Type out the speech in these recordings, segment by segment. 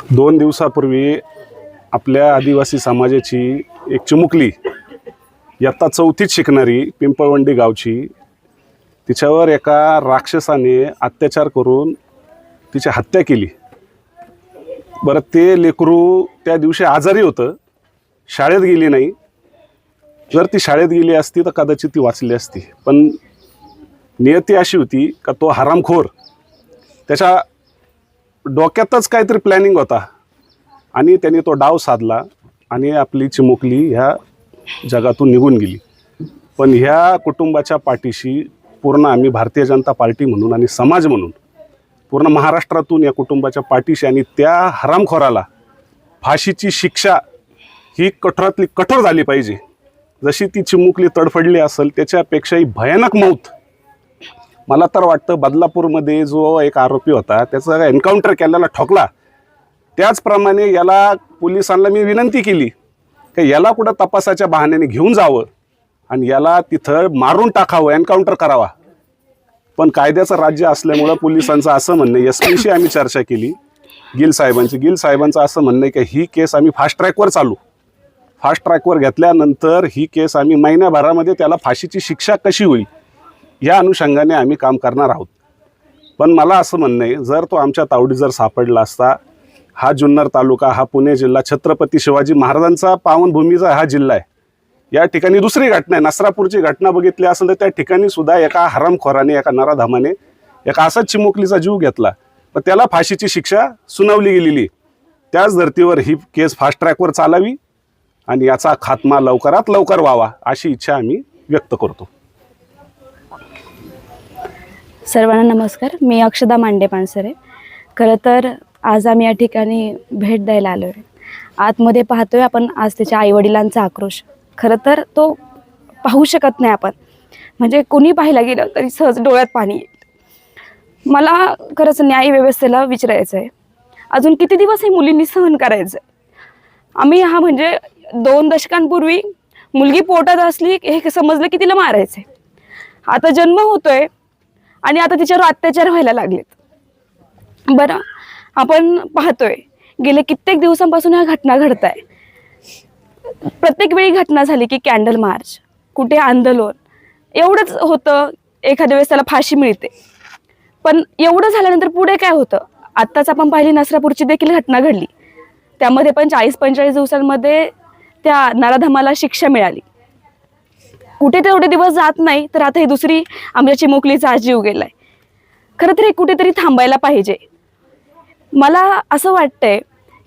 2 दिवसापूर्वी आपल्या आदिवासी समाजाची एक चिमुकली इयत्ता 4थीत शिकणारी पिंपळवंडी गावची, तिच्यावर एका राक्षसाने अत्याचार करून तिची हत्या केली। बरं, ते लेकरू त्या दिवशी आजारी होतं, शाळेत गेली नाही। जर ती शाळेत गेली असती तर कदाचित ती वाचली असती, पण नियती अशी होती का तो हरामखोर, त्याच्या डोक्यातच काहीतरी प्लॅनिंग होता आणि त्याने तो डाव साधला आणि आपली चिमुकली ह्या जगातून निघून गेली। पण ह्या कुटुंबाच्या पाठीशी पूर्ण आम्ही भारतीय जनता पार्टी म्हणून आणि समाज म्हणून पूर्ण महाराष्ट्रातून या कुटुंबाच्या पाठीशी, आणि त्या हरामखोराला फाशीची शिक्षा ही कठोरातली कठोर झाली पाहिजे। जशी ती चिमुकली तडफडली असेल त्याच्यापेक्षाही भयानक मौत मला तर वाटतं बदलापूरमध्ये जो एक आरोपी होता त्याचा एन्काउंटर केल्याला ठोकला, त्याचप्रमाणे याला पोलिसांना मी विनंती केली की याला कुठं तपासाच्या बहाण्याने घेऊन जावं आणि याला तिथं मारून टाकावं, एन्काउंटर करावा। पण कायद्याचं राज्य असल्यामुळं पोलिसांचं असं म्हणणं, एसपीशी आम्ही चर्चा केली गिल साहेबांचं असं म्हणणं आहे की ही केस आम्ही फास्ट ट्रॅकवर चालू, फास्ट ट्रॅकवर घेतल्यानंतर ही केस आम्ही महिन्याभरामध्ये त्याला फाशीची शिक्षा कशी होईल या अनुषंगाने आम्ही काम करणार आहोत। पण मला असं म्हणणं आहे, जर तो आमच्या तावडी जर सापडला असता, हा जुन्नर तालुका, हा पुणे जिल्हा छत्रपती शिवाजी महाराजांचा पावनभूमीचा हा जिल्हा आहे। या ठिकाणी दुसरी घटना आहे, नसरापूरची घटना बघितली असेल तर त्या ठिकाणी सुद्धा एका हरामखोराने, एका नराधामाने एका असाच चिमुकलीचा जीव घेतला, पण त्याला फाशीची शिक्षा सुनावली गेलेली। त्याच धर्तीवर ही केस फास्ट ट्रॅकवर चालावी आणि याचा खात्मा लवकरात लवकर व्हावा अशी इच्छा आम्ही व्यक्त करतो। सर्वांना नमस्कार, मी अक्षदा मांडे पानसरे। खरं तर आज आम्ही या ठिकाणी भेट द्यायला आलो आहे। आतमध्ये पाहतोय आपण आज त्याच्या आईवडिलांचा आक्रोश। खरं तर तो पाहू शकत नाही आपण, म्हणजे कोणी पाहायला गेलं तरी सहज डोळ्यात पाणी येईल। मला खरंच न्याय व्यवस्थेला विचारायचं आहे, अजून किती दिवस हे मुलींनी सहन करायचं आहे? आम्ही हा म्हणजे 2 दशकांपूर्वी मुलगी पोटात असली हे समजलं की तिला मारायचं आहे, आता जन्म होतोय आणि आता तिच्यावर अत्याचार व्हायला लागलेत। बरं, आपण पाहतोय गेले कित्येक दिवसांपासून ह्या घटना घडत आहे। प्रत्येक वेळी घटना झाली की कॅन्डल मार्च, कुठे आंदोलन, एवढंच होतं। एखाद्या वेळेस त्याला फाशी मिळते, पण एवढं झाल्यानंतर पुढे काय होतं? आत्ताच आपण पाहिली नसरापूरची देखील घटना घडली, त्यामध्ये पण 40-45 दिवसांमध्ये त्या नराधमाला शिक्षा मिळाली। कुठे तेवढे दिवस जात नाही तर आता ही दुसरी आमच्या चिमुकलीचा जीव गेलाय। खरं तर हे कुठेतरी थांबायला पाहिजे। मला असं वाटतंय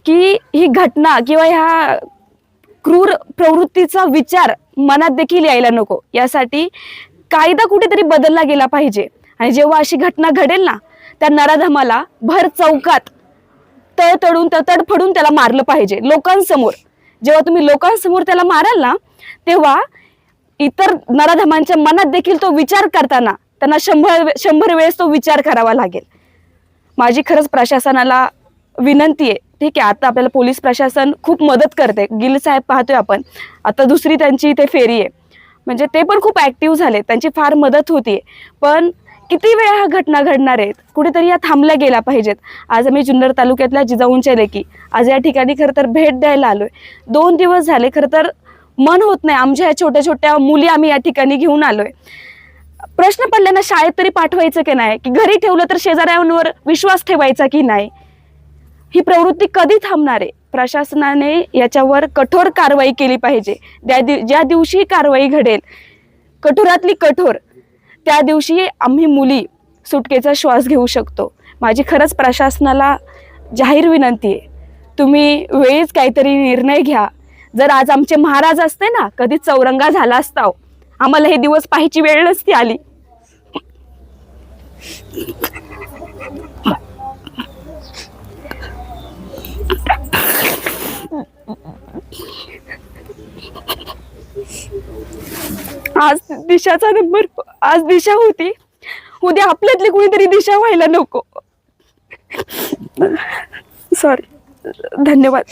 की ही घटना किंवा ह्या क्रूर प्रवृत्तीचा विचार मनात देखील यायला नको, यासाठी कायदा कुठेतरी बदलला गेला पाहिजे। आणि जेव्हा अशी घटना घडेल ना, त्या नराधमाला भर चौकात तडतडून तडफडून त्याला मारलं पाहिजे लोकांसमोर। जेव्हा तुम्ही लोकांसमोर त्याला माराल ना, तेव्हा इतर नराधमांच्या मनात देखील तो विचार करताना त्यांना 100 वेळेस तो विचार करावा लागेल। माझी खरंच प्रशासनाला विनंती आहे, ठीक आहे, आता आपल्याला पोलीस प्रशासन खूप मदत करते, गिल साहेब पाहतोय आपण, आता दुसरी त्यांची इथे फेरी आहे, म्हणजे ते पण खूप ॲक्टिव्ह झाले, त्यांची फार मदत होतीये। पण किती वेळा ह्या घटना घडणार आहेत? कुठेतरी या थांबल्या गेल्या पाहिजेत। आज आम्ही जुन्नर तालुक्यातल्या जिजाऊंच्या लेकी आज या ठिकाणी खरं तर भेट द्यायला आलोय। 2 दिवस झाले, खरं तर मन होत नाही, आमच्या ह्या छोट्या छोट्या मुली आम्ही या ठिकाणी घेऊन आलोय। प्रश्न पडले ना, शाळेत तरी पाठवायचं की नाही, की घरी ठेवलं तर शेजाऱ्यांवर विश्वास ठेवायचा की नाही? ही प्रवृत्ती कधी थांबणार आहे? प्रशासनाने याच्यावर कठोर कारवाई केली पाहिजे। ज्या दिवशी कारवाई घडेल कठोरातली कठोर, त्या दिवशी आम्ही मुली सुटकेचा श्वास घेऊ शकतो। माझी खरंच प्रशासनाला जाहीर विनंती आहे, तुम्ही वेळीच काहीतरी निर्णय घ्या। जर आज आमचे महाराज असते ना, कधी चौरंगा झाला असता, आम्हाला हे दिवस पाहायची वेळ नसती आली। आज दिशाचा नंबर, आज दिशा होती, उद्या आपल्यातली कुणीतरी दिशा व्हायला नको। सॉरी, धन्यवाद।